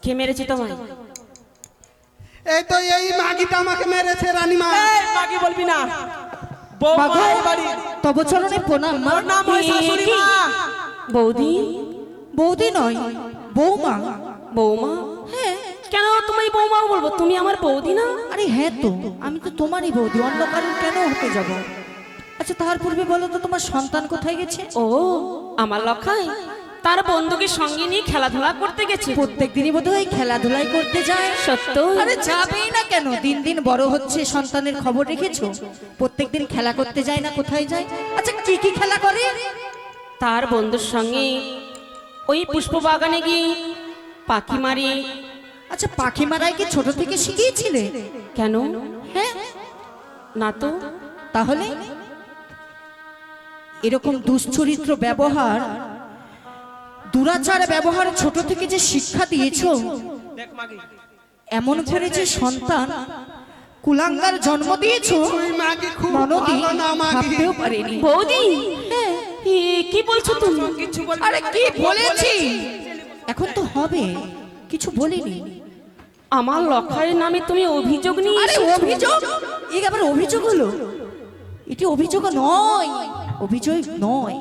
কে মেরেছে তোমায়? এই তো এই মাগিটা আমাকে মেরেছে রানীমা। এই মাগি বলবি না, বৌমা মাগো, এই বাড়ি। তব চরণে প্রণাম মা। ওর নাম হয় শাশুড়ি মা। বৌদি? বৌদি নয়, বৌমা। বৌমা? হ্যাঁ। কেন তোমায় বৌমাও বলবো? তুমি আমার বৌদি না? আরে হ্যাঁ তো, আমি তো তোমারই বৌদি, অন্য কারণ কেন হতে যাব? আচ্ছা, তার পূর্বে বলো তো তোমার সন্তান কোথায় গেছে? ও আমার লক্ষাই, তার বন্ধুকে সঙ্গে নিয়ে খেলাধুলা করতে গেছে। প্রত্যেক দিনই বোধহয় খেলাধুলাই করতে যায়। সত্য? আরে যাবেই না কেন, দিন দিন বড় হচ্ছে, সন্তানের খবর রেখেছো? প্রত্যেকদিন খেলা করতে যায় না, কোথায় যায়? আচ্ছা কি কি খেলা করে? তার বন্ধুর সঙ্গে ওই পুষ্প বাগানে গিয়ে পাখি মারি। আচ্ছা পাখি মারাই কি ছোট থেকে শিখিয়েছিলে? কেন? হ্যাঁ, না তো। তাহলে এরকম দুশ্চরিত্র ব্যবহার, দুরাচার ব্যবহার ছোট থেকে যে শিক্ষা দিয়েছো, দেখ মাগি, এমন করে যে সন্তান কুলাঙ্গার জন্ম দিয়েছো, তুই মাগি খুব ননদি ভালো না মাগি। ভাবতেও পারিনি। বৌদি, এ কি বলছো তুমি? কিছু বল। আরে কি বলেছি? এখন তো হবে, কিছু বলিনি। আমার লক্ষার নামে তুমি অভিযোগ নিয়ে আরে এসেছো। অভিযোগ? এই আবার অভিযোগ হলো? এটি অভিযোগ নয়, অভিযোগ নয়।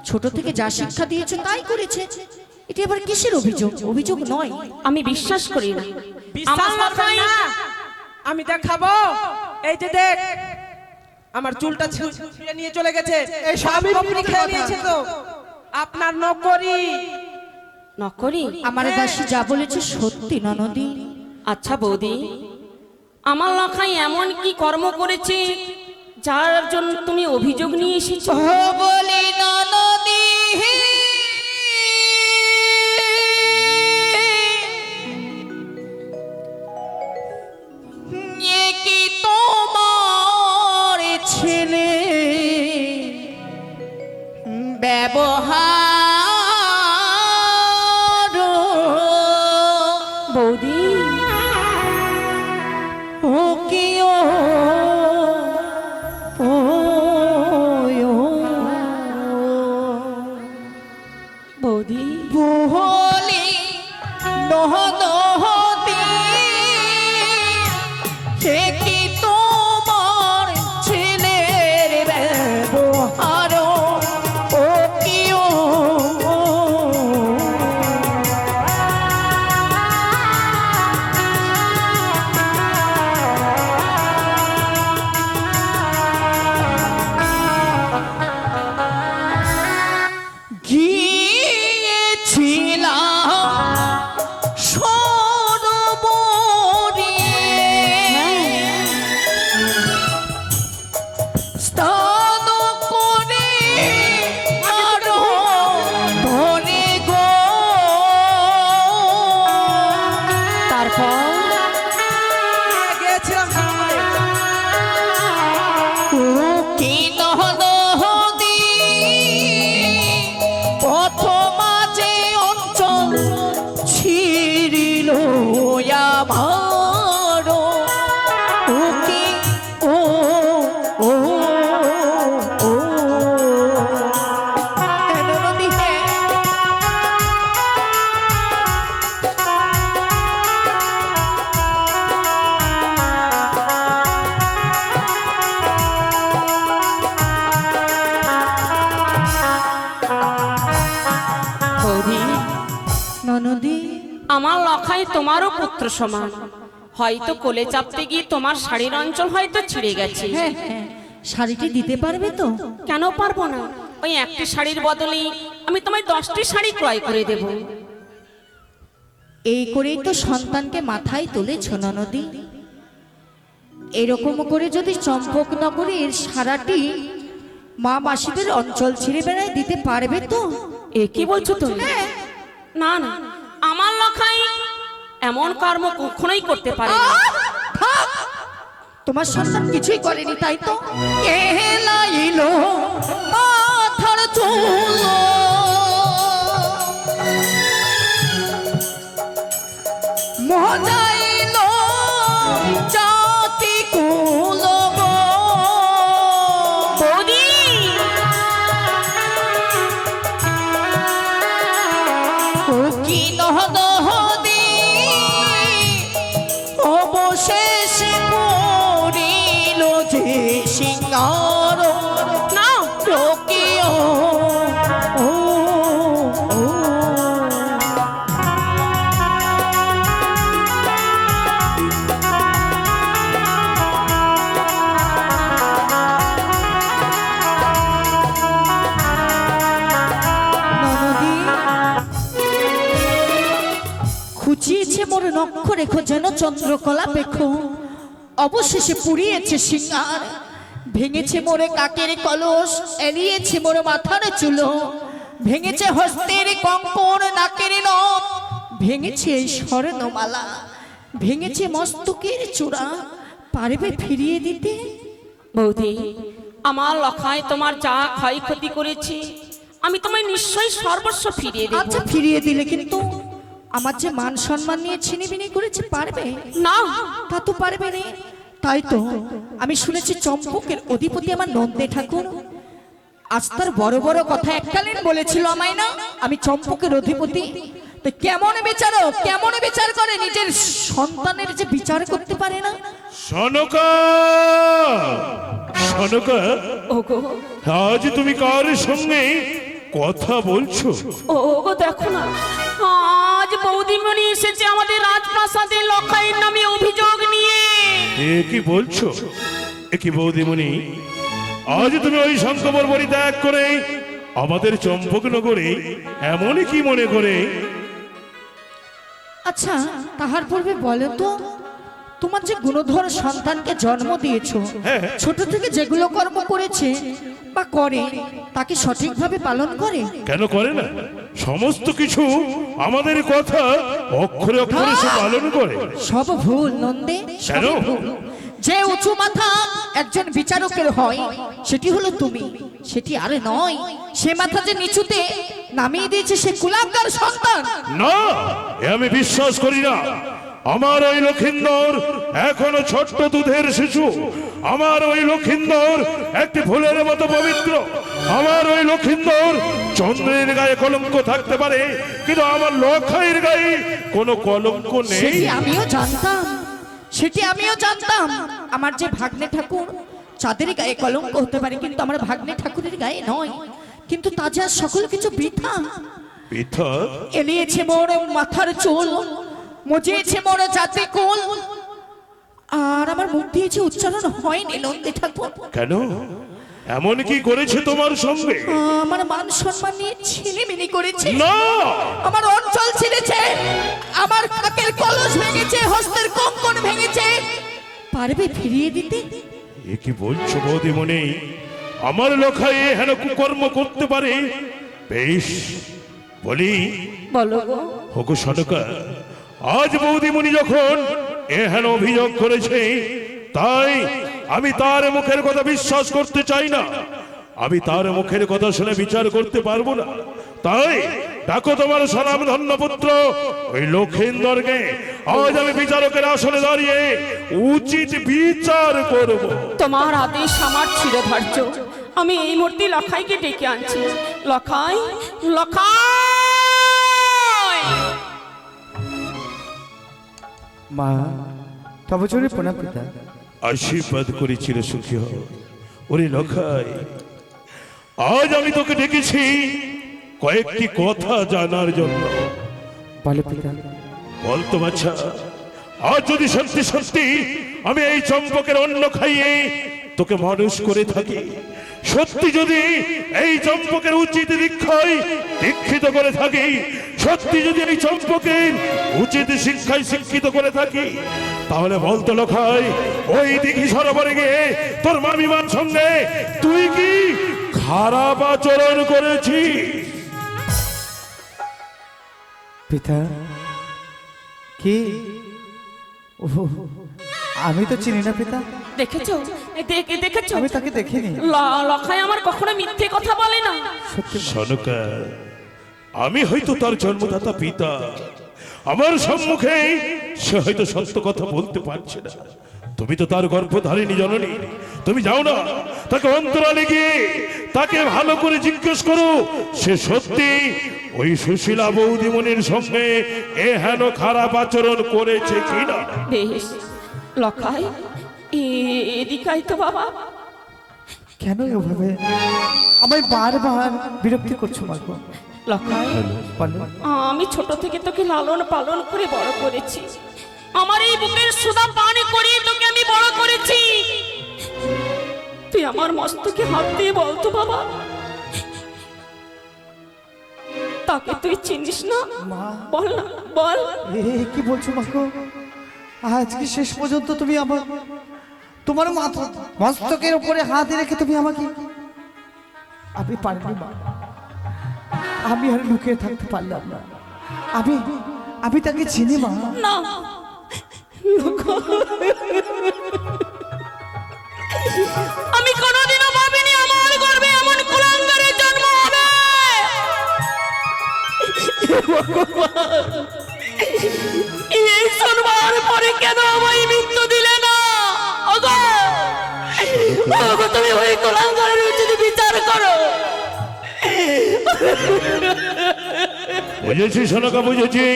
ছোট থেকে যা শিক্ষা দিয়েছো তাই করেছে, এটি আবার কিসের অভিযোগ? অভিযোগ নয়। আমি বিশ্বাস করি না। বিশ্বাস আমার করবেন লক্ষায় না? আমি দেখাবো। এই যে দেখ, আমার চুলটা ছিঁড়ে নিয়ে চলে গেছে। এই স্বামী সব কপড়ি বিরুদ্ধে খেয়ে কথা। নিয়েছে তো। আপনার নকরি। নকরি? আমার দাসী যা বলেছে সত্যি ননদি। আচ্ছা বৌদি, আমার লক্ষায় এমন কি কর্ম করেছে যার জন্য তুমি অভিযোগ নিয়ে এসেছো? বলি ননদি, এ কি তোমার ছেলে ব্যবহার? বৌদি, ও কি ও ও ও বৌদি, বলি নহদি, সে কি তোমার ছেলের ব্যবহার? ও কি ও গিয়েছিলাম সরোবরে, স্নান করে আরো ধরে গো। তারপর গিয়েছিলাম সকালে। ও কি নহদি, প্রথম যে অঞ্চল ছিড়িল আমার। ও কি ও ও ও নদী, বৌদি, ননদি, আমার লক্ষায় তোমারও পুত্র সমান। হয়তো কোলে চাপতে গিয়ে তোমার শাড়ির অঞ্চল হয়তো ছিঁড়ে গেছে। হ্যাঁ হ্যাঁ, শাড়িটি দিতে পারবে তো? কেন পারবো না? ওই একটি শাড়ির বদলে আমি তোমায় 10টি শাড়ি ক্রয় করে দেব। এই করেই তো সন্তানকে মাথায় তুলেছ ননদি। এরকম করে যদি চম্পকনগরের সারাটি মা মাসিদের অঞ্চল ছিঁড়ে বেড়ায় দিতে পারবে তো? এ কি বলছো তুমি? না না, আমার লক্ষায় এমন কর্ম কখনোই করতে পারে না। থাক! তোমার সন্তান কিছুই করেনি তাই তো? এলাইলো মাথার চুল, মজাইল জাতি কুল গো। বৌদি, ও কি নহদি, অবশেষ করিল যে সিঙ্গার। না, ও কি ও ও ও ননদি, মোর নক্ষ রেখো যেন চন্দ্রকলা পেখো, অবশেষে পুড়িয়েছে সিঙ্গার, ভেঙেছে মোরে কাকের কলস, এলিয়েছে মোর মাথার চুলো, ভেঙেছে হস্তের কঙ্কণ, নাকের নথ, ভেঙেছে এই স্বর্ণমালা, ভেঙেছে মস্তকের চূড়া, পারবে ফিরিয়ে দিতে? বৌদি, আমার লখায় তোমার যা ক্ষয়ক্ষতি করেছে আমি তোমায় নিশ্চয়ই সর্বস্ব ফিরিয়ে দেব। আচ্ছা ফিরিয়ে দিলে কিন্তু আমার যে মান সম্মান নিয়ে ছিনিবিনি করেছে পারবে না, তা তো পারবে না। তাই তো আমি শুনেছি চম্পকের অধিপতি আমার নন্দে ঠাকুর, আজ তার বড় বড় কথা এককালীন বলেছিল আমায় না, আমি চম্পকের অধিপতি। তো কেমন বিচারক, কেমন বিচার করে, নিজের সন্তানের যে বিচার করতে পারে না। সনকা, সনকা, ওগো আজ তুমি কার সঙ্গে কথা বলছো? ওগো দেখো না, আজ বৌদিমণি এসেছে আমাদের রাজপ্রাসাদে লখাইয়ের নামে অভিযোগ নিয়ে। এ কি বলছো? এ কি বৌদিমণি, আজ তুমি ওই শঙ্কর বাড়ি ত্যাগ করে আমাদের চম্পকনগরে এমনই কি মনে করে? আচ্ছা তাহার পূর্বে বলো তো, তোমার যে গুণধর সন্তানকে জন্ম দিয়েছো, ছোট থেকে যেগুলো কর্ম করেছে বা করে তাকে সঠিকভাবে পালন করে? কেন করে না? সমস্ত কিছু আমাদের কথা অক্ষরে অক্ষরে সে পালন করে। সব ভুল নন্দে, সব কেন? ভুল। যে উঁচু মাথা একজন বিচারকের হয় সেটি হলো তুমি, সেটি আরে নয়। সে মাথা যে নিচুতে নামিয়ে দিয়েছে সে কুলাঙ্গার সন্তান। না, এ আমি বিশ্বাস করি না। আমার ওই লক্ষিন্দর এখনো ছোট্ট দুধের শিশু। আমার ওই লক্ষিন্দর একটি ফুলের মতো পবিত্র। আমার ওই লক্ষিন্দর চন্দ্রের গায়ে কলঙ্ক থাকতে পারে, কিন্তু আমার লখাইয়ের গায়ে কোনো কলঙ্ক নেই। সেটি আমিও জানতাম, সেটি আমিও জানতাম। আমার যে ভাগ্নে ঠাকুর চাঁদের গায়ে কলঙ্ক হতে পারে, কিন্তু আমার ভাগ্নে ঠাকুরের গায়ে নয়। কিন্তু তা যা সকল কিছু বৃথা। পিতা, এলিয়েছে মোর মাথার চুল, মজিয়েছে মোর জাতে কুল, আর আমার মুখ দিয়েছে উচ্চারণ হয়নি নন্দে ঠাকুর। কেন? এমন কি করেছে তোমার সঙ্গে? আমার মান সম্মান নিয়ে ছিনিমিনি করেছে, না, আমার অঞ্চল ছিঁড়েছে, আমার কাকের কলস ভেঙেছে, হস্তের কঙ্কন ভেঙেছে, পারবে ফিরিয়ে দিতে? এ কি বলছো বৌদিমণি? আমার লখাই হেন কুকর্ম করতে পারে? বেশ, বলি বলো গো। হকু সনকা, আজ বৌদিমণি যখন এহেন অভিযোগ করেছে, তাই আমি তার মুখের কথা বিশ্বাস করতে চাই না। আমি তার মুখের কথা শুনে বিচার করতে পারবো না। তাই ডাকো তোমার সালাম ধন্য পুত্র ওই লক্ষিন্দরকে। আজ আমি বিচারকের আসনে দাঁড়িয়ে উচিত বিচার করব। তোমার আদেশ আমার চিরধার্য। আমি এই মুহূর্তে লখাইকে ডেকে আনছি। লখাই, লখাই! মা, তবে চলে প্রণাম পিতা। আশীর্বাদ করেছিল সুখী হও। ওরে লখাই, আজ আমি তোকে ডেকেছি কয়েকটি কথা জানার জন্য। বলে পিতা। বলতো বাচ্চা, আজ যদি সত্যি সত্যি আমি এই চম্পকের অন্ন খাইয়ে তোকে মানুষ করে থাকি, সত্যি যদি এই চম্পকের উচিত দীক্ষায় দীক্ষিত করে থাকি, সত্যি যদি এই চম্পকের উচিত শিক্ষায় শিক্ষিত করে থাকি, তাহলে বলতো লখাই, ওই দিঘি সরোবরে গিয়ে তোর মামিমার সঙ্গে তুই কি খারাপ আচরণ করেছিস? পিতা, কি? ওহ, আমি তো চিনি না পিতা। দেখেছো, দেখেছো? আমি তাকে দেখিনি। লখাই আমার কখনো মিথ্যে কথা বলে না। সনকা, আমি হয়তো তার জন্মদাতা পিতা, আমার সম্মুখে সে হয়তো সত্য কথা বলতে পারছে না। তুমি তো তার গর্ভধারিণী জননী, তুমি যাও না তাকে অন্তরালে গিয়ে তাকে ভালো করে জিজ্ঞেস করো সে সত্যি ওই সুশীলা বৌদিমণির সঙ্গে এহেন খারাপ আচরণ করেছে কিনা। বেশ, লখাই এদিকাই তো বাবা। কেন এভাবে আমায় বারবার বিরক্তি করছো মা গো? লখাই, বলো। আমি ছোট থেকে তোকে লালন পালন করে বড় করেছি। আমার এই বুকের সুদা পানি করিয়ে তোকে আমি বড় করেছি। তুই আমার মস্তকে হাত দিয়ে বলতো বাবা, তাকে তুই চিনিস না? মা বল না, বল। কি বলছো মাগো? আজকে শেষ পর্যন্ত তুমি আমার তোমার মস্তকের উপরে হাত রেখে তুমি আমাকে আমি পারিনি মা, আমি আর লুকিয়ে থাকতে পারলাম না। আমি তাকে চিনি মা। না, আমি কোনোদিনও ভাবিনি আমার গর্ভে এমন কুলাঙ্গারের জন্ম হবে। এই শুনবার পরে কেন আমায় মৃত্যু দিলে না? ওগো, ওগো, তুমি ওই কুলাঙ্গারের উচিত বিচার করো। বুঝেছি সোনাকা, বুঝেছি।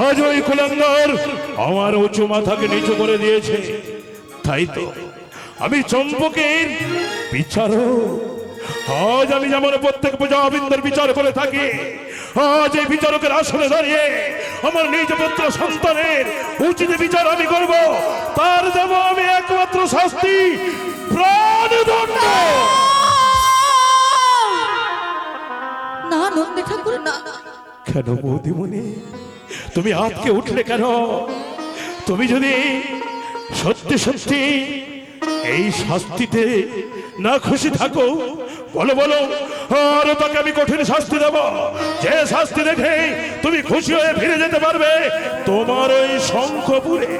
আজ ওই কুলাঙ্গার আমার উঁচু মাথাকে নিচু করে দিয়েছে, তাই তো আমি চম্পকের বিচারক। আজ আমি যেমন প্রত্যেক প্রজাবিন্দুর বিচার করে থাকি, আজ এই বিচারকের আসনে দাঁড়িয়ে আমার নিজ পুত্র সন্তানের উচিত বিচার আমি করব। তার দেব আমি একমাত্র শাস্তি, প্রাণদণ্ড। না নন্দী ঠাকুর, না। কেন বৌদিমণি, তুমি আজকে উঠলে কেন? তুমি যদি সত্যি সত্যি এই শাস্তিতে না খুশি থাকো, বলো বলো, আর তাকে আমি কঠিন শাস্তি দেব, যে শাস্তি দেখে তুমি খুশি হয়ে ফিরে যেতে পারবে তোমার ওই শঙ্খপুরে।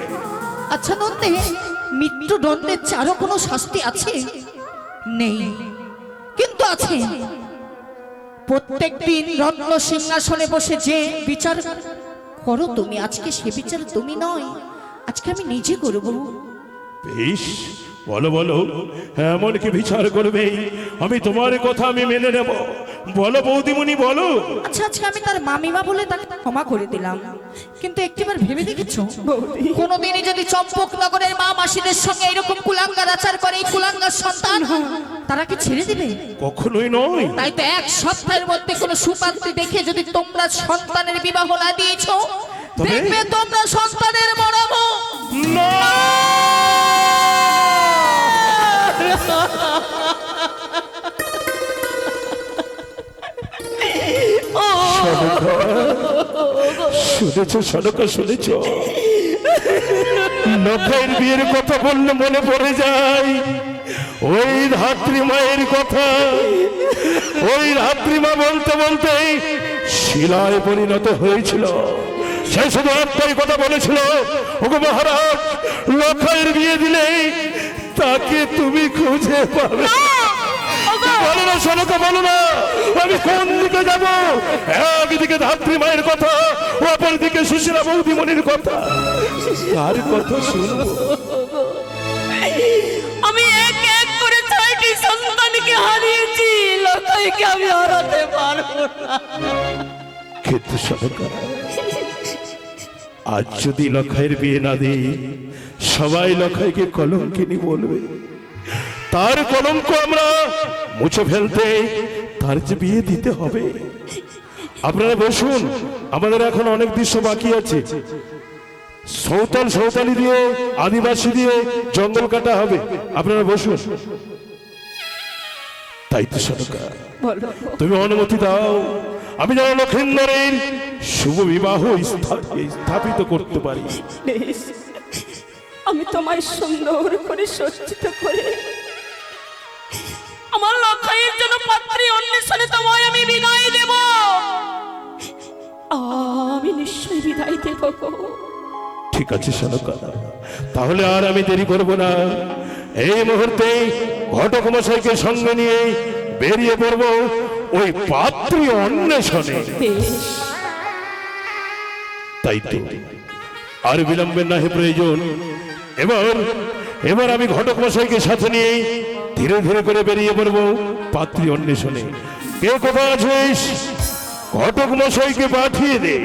আচ্ছা নন্দী, মৃত্যুদণ্ডের চারও কোনো শাস্তি আছে? নেই, কিন্তু আছে। প্রত্যেক দিন রত্ন সিংহাসনে বসে যে বিচার করো তুমি, আজকে সে বিচার তুমি নয়, আজকে আমি নিজে করব। বেশ, বলো বলো, এমন কি বিচার করবে? আমি তোমার কথা আমি মেনে নেব। বলো বৌদিমণি, বলো। আচ্ছা আজকে আমি তার মামিমা বলে তাকে ক্ষমা করে দিলাম, কিন্তু একটিবার ভেবে দেখেছো কোনোদিনই যদি চম্পকনগরের মা মাসিদের সঙ্গে এরকম কুলাঙ্গার আচার করে এই কুলাঙ্গার সন্তান, তারা কি ছেড়ে দিবে? কখনোই নয়। তাই তো এক সপ্তাহের মধ্যে কোনো সুপাত্রী দেখে যদি তোমরা সন্তানের বিবাহ না দিয়েছো, দেখবে তোমরা সন্তানের মরম। না, শুনেছ সনকা, শুনেছ? লক্ষের বিয়ের কথা বললে মনে পড়ে যায় ওই ধাত্রী মায়ের কথা। ওই ধাত্রী মা বলতে বলতে শিলায় পরিণত হয়েছিল। সে শুধু একটাই কথা বলেছিল, ওগো মহারাজ, লক্ষের বিয়ে দিলে তাকে তুমি খুঁজে পাবে। বলো না সনকা, বলো না, আমি কোন দিকে যাব? একদিকে ধাত্রী মায়ের কথা, অপরদিকে সুশীলা বৌদিমণির কথা, কার কথা শুনবো? আমি এক এক করে 6টি সন্তানকে হারিয়েছি, লক্ষাইকে আমি হারাতে পারবো না। কিন্তু সনকা, আজ যদি লক্ষাইয়ের বিয়ে না দিই, সবাই লক্ষাইকে কলঙ্কিনী বলবে। তার কলঙ্ক আমরা মুছে ফেলতে তার যে বিয়ে দিতে হবে। আপনারা বসুন, আমাদের এখন অনেক দৃশ্য বাকি আছে। সৌতালি দিয়ে, আদিবাসী দিয়ে জঙ্গল কাটা হবে। আপনারা বসুন। তাই তো সনকা, তুমি অনুমতি দাও, আমি যেন লক্ষিন্দরের শুভ বিবাহ স্থাপিত করতে পারি। আমি তোমায় সুন্দর করে সজ্জিত করে আমার লক্ষাইয়ের জন্য পাত্রী অন্বেষণে তোমায় আমি বিদায় দেব। আমি নিশ্চয়ই বিদায় দেব। ঠিক আছে সনকা, তাহলে আর আমি দেরি করব না। এই মুহূর্তে ঘটক মশাইকে সঙ্গে নিয়ে বেরিয়ে পড়ব ওই পাত্রী অন্বেষণে। তাই তো আর বিলম্বে নাহি প্রয়োজন। এবার আমি ঘটক মশাইকে সাথে নিয়ে ধীরে ধীরে করে বেরিয়ে পড়ব পাত্রী অন্বেষণে। কে কোথায় আছিস? ঘটক মশাইকে পাঠিয়ে দে।